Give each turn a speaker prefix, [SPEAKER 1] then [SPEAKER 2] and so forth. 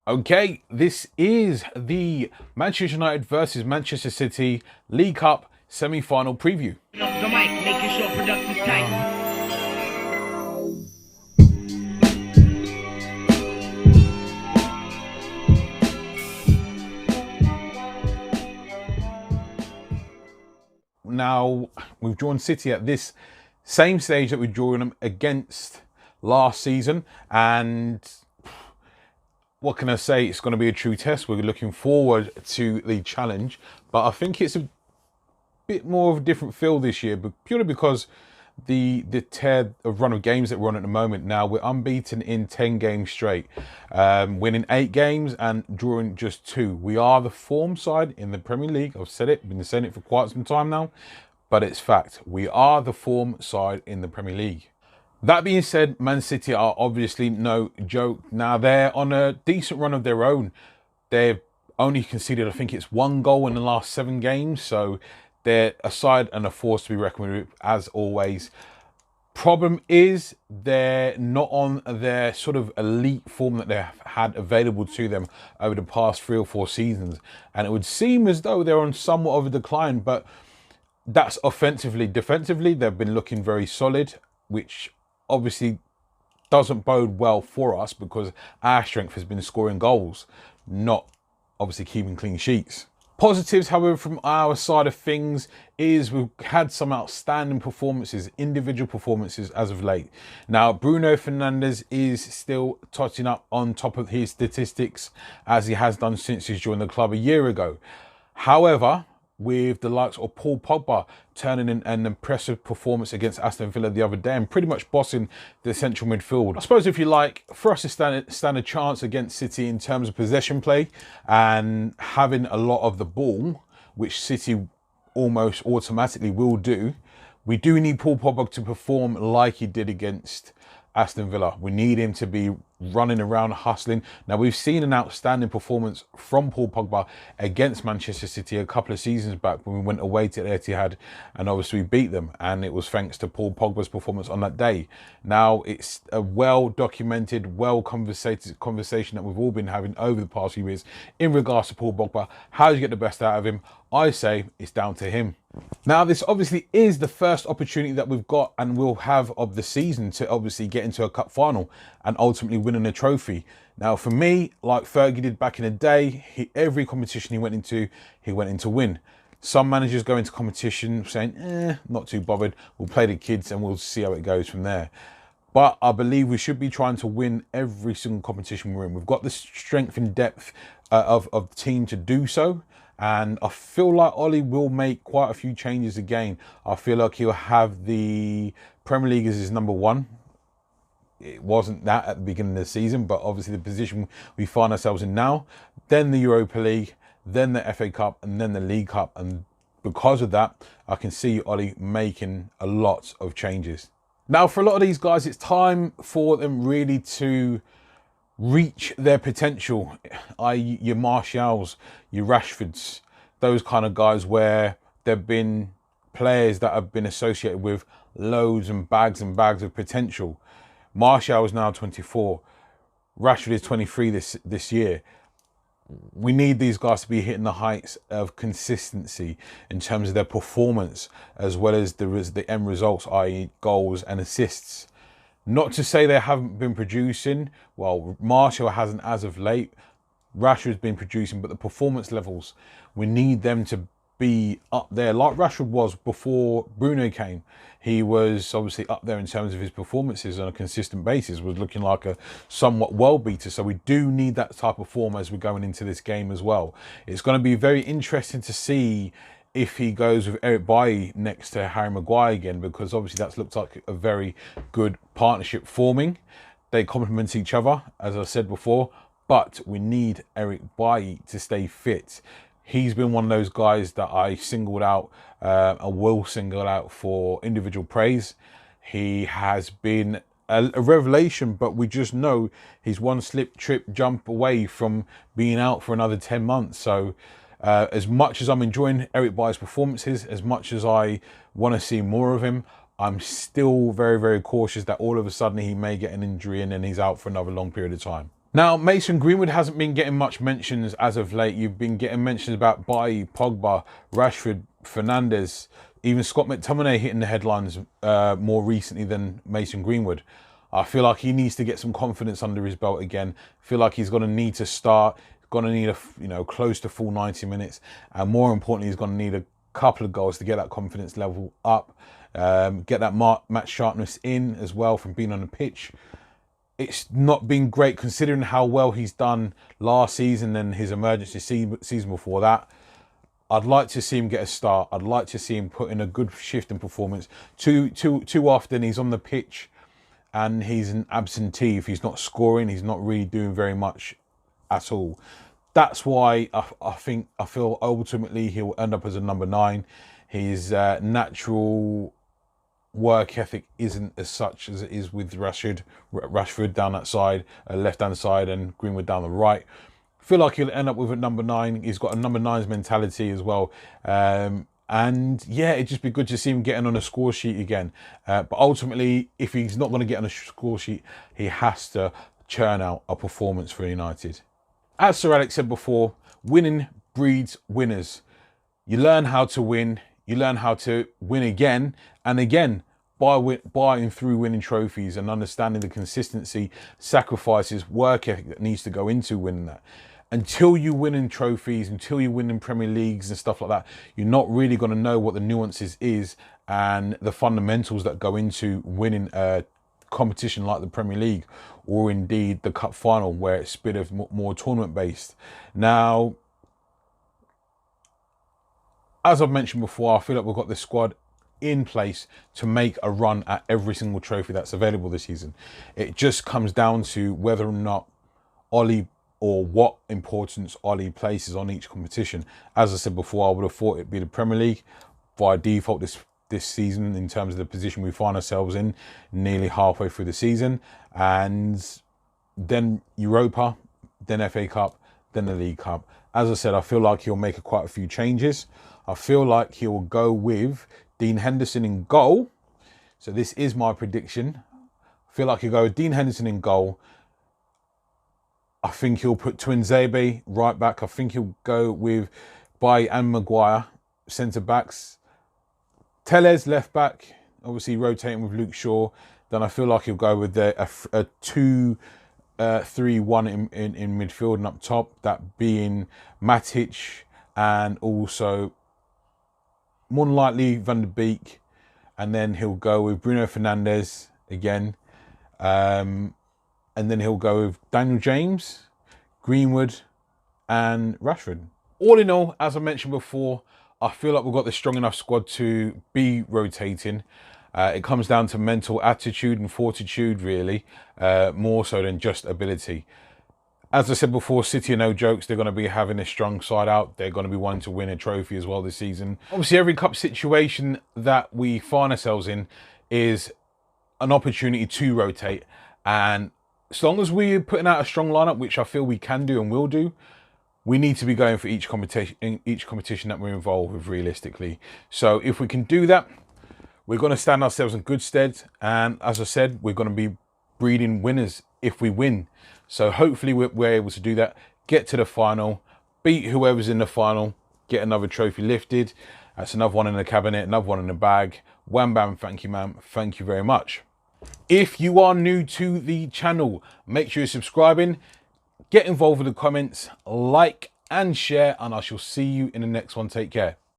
[SPEAKER 1] Okay, this is the Manchester United versus Manchester City League Cup semi-final preview.
[SPEAKER 2] The mic, making sure production's tight.
[SPEAKER 1] Now, we've drawn City at this same stage that we drew them against last season, and what can I say? It's going to be a true test. We're looking forward to the challenge, but I think it's a bit more of a different feel this year, but purely because the tear of run of games that we're on at the moment. Now we're unbeaten in 10 games straight, winning 8 games and drawing just 2. We are the form side in the Premier League. I've said it, been saying it for quite some time now, but it's fact. We are the form side in the Premier League. That being said, Man City are obviously no joke. Now they're on a decent run of their own. They've only conceded, I think it's 1 goal in the last 7 games, so they're a side and a force to be reckoned with, as always. Problem is, they're not on their sort of elite form that they've had available to them over the past 3 or 4 seasons. And it would seem as though they're on somewhat of a decline, but that's offensively. Defensively, they've been looking very solid, which obviously doesn't bode well for us because our strength has been scoring goals, not obviously keeping clean sheets. Positives, however, from our side of things is we've had some outstanding performances, individual performances as of late. Now, Bruno Fernandes is still touching up on top of his statistics as he has done since he's joined the club a year ago. However, with the likes of Paul Pogba turning in an impressive performance against Aston Villa the other day and pretty much bossing the central midfield. I suppose, if you like, for us to stand a chance against City in terms of possession play and having a lot of the ball, which City almost automatically will do, we do need Paul Pogba to perform like he did against Aston Villa. We need him to be running around, hustling. Now, we've seen an outstanding performance from Paul Pogba against Manchester City a couple of seasons back when we went away to Etihad and obviously beat them. And it was thanks to Paul Pogba's performance on that day. Now, it's a well-documented, conversation that we've all been having over the past few years in regards to Paul Pogba. How do you get the best out of him? I say it's down to him. Now, this obviously is the first opportunity that we've got and will have of the season to obviously get into a cup final and ultimately winning a trophy. Now, for me, like Fergie did back in the day, every competition he went into to win. Some managers go into competition saying, not too bothered. We'll play the kids and we'll see how it goes from there. But I believe we should be trying to win every single competition we're in. We've got the strength and depth of the team to do so. And I feel like Ollie will make quite a few changes again. I feel like he'll have the Premier League as his number 1. It wasn't that at the beginning of the season, but obviously the position we find ourselves in now, then the Europa League, then the FA Cup, and then the League Cup. And because of that, I can see Ollie making a lot of changes. Now, for a lot of these guys, it's time for them really to reach their potential, i.e. your Martials, your Rashfords, those kind of guys where there have been players that have been associated with loads and bags of potential. Martial is now 24. Rashford is 23 this year. We need these guys to be hitting the heights of consistency in terms of their performance as well as the end results, i.e. goals and assists. Not to say they haven't been producing. Well, Martial hasn't as of late. Rashford's been producing, but the performance levels, we need them to be up there like Rashford was before Bruno came. He was obviously up there in terms of his performances on a consistent basis, was looking like a somewhat world beater. So we do need that type of form as we're going into this game as well. It's going to be very interesting to see if he goes with Eric Bailly next to Harry Maguire again, because obviously that's looked like a very good partnership forming. They complement each other, as I said before, but we need Eric Bailly to stay fit. He's been one of those guys that I singled out and will single out for individual praise. He has been a revelation, but we just know he's one slip, trip, jump away from being out for another 10 months. So as much as I'm enjoying Eric Bailly's performances, as much as I want to see more of him, I'm still very, very cautious that all of a sudden he may get an injury and then he's out for another long period of time. Now, Mason Greenwood hasn't been getting much mentions as of late. You've been getting mentions about Bailly, Pogba, Rashford, Fernandes, even Scott McTominay hitting the headlines more recently than Mason Greenwood. I feel like he needs to get some confidence under his belt again. I feel like he's going to need to start. He's going to need close to full 90 minutes, and more importantly, he's going to need a couple of goals to get that confidence level up, get that match sharpness in as well from being on the pitch. It's not been great considering how well he's done last season and his emergency season before that. I'd like to see him get a start. I'd like to see him put in a good shift in performance. Too often he's on the pitch and he's an absentee. If he's not scoring, he's not really doing very much at all. That's why I feel ultimately he'll end up as a number 9. His natural work ethic isn't as such as it is with Rashford down that side, left hand side, and Greenwood down the right. I feel like he'll end up with a number 9. He's got a number 9's mentality as well. And yeah, it'd just be good to see him getting on a score sheet again. But ultimately, if he's not going to get on a score sheet, he has to churn out a performance for United. As Sir Alex said before, winning breeds winners. You learn how to win. You learn how to win again and again by and through winning trophies and understanding the consistency, sacrifices, work ethic that needs to go into winning that. Until you win in trophies, until you win in Premier Leagues and stuff like that, you're not really going to know what the nuances is and the fundamentals that go into winning a competition like the Premier League or indeed the Cup final, where it's a bit of more tournament based. Now, as I've mentioned before, I feel like we've got the squad in place to make a run at every single trophy that's available this season. It just comes down to whether or not Ollie, or what importance Ollie places on each competition. As I said before, I would have thought it'd be the Premier League by default this season in terms of the position we find ourselves in, nearly halfway through the season, and then Europa, then FA Cup, then the League Cup. As I said, I feel like he'll make quite a few changes. I feel like he will go with Dean Henderson in goal. So this is my prediction. I feel like he'll go with Dean Henderson in goal. I think he'll put Tuanzebe right back. I think he'll go with Bailly and Maguire centre backs. Telles left back, obviously rotating with Luke Shaw. Then I feel like he'll go with a 2-3-1 in midfield and up top. That being Matic and also more than likely Van der Beek, and then he'll go with Bruno Fernandes again, and then he'll go with Daniel James, Greenwood, and Rashford. All in all, as I mentioned before, I feel like we've got the strong enough squad to be rotating. It comes down to mental attitude and fortitude, really, more so than just ability. As I said before, City are no jokes. They're going to be having a strong side out. They're going to be wanting to win a trophy as well this season. Obviously, every cup situation that we find ourselves in is an opportunity to rotate. And as long as we're putting out a strong lineup, which I feel we can do and will do, we need to be going for each competition that we're involved with realistically. So if we can do that, we're going to stand ourselves in good stead. And as I said, we're going to be breeding winners if we win. So hopefully we're able to do that, get to the final, beat whoever's in the final, get another trophy lifted. That's another one in the cabinet, another one in the bag. Wham bam, thank you, ma'am. Thank you very much. If you are new to the channel, make sure you're subscribing, get involved with the comments, like and share, and I shall see you in the next one. Take care.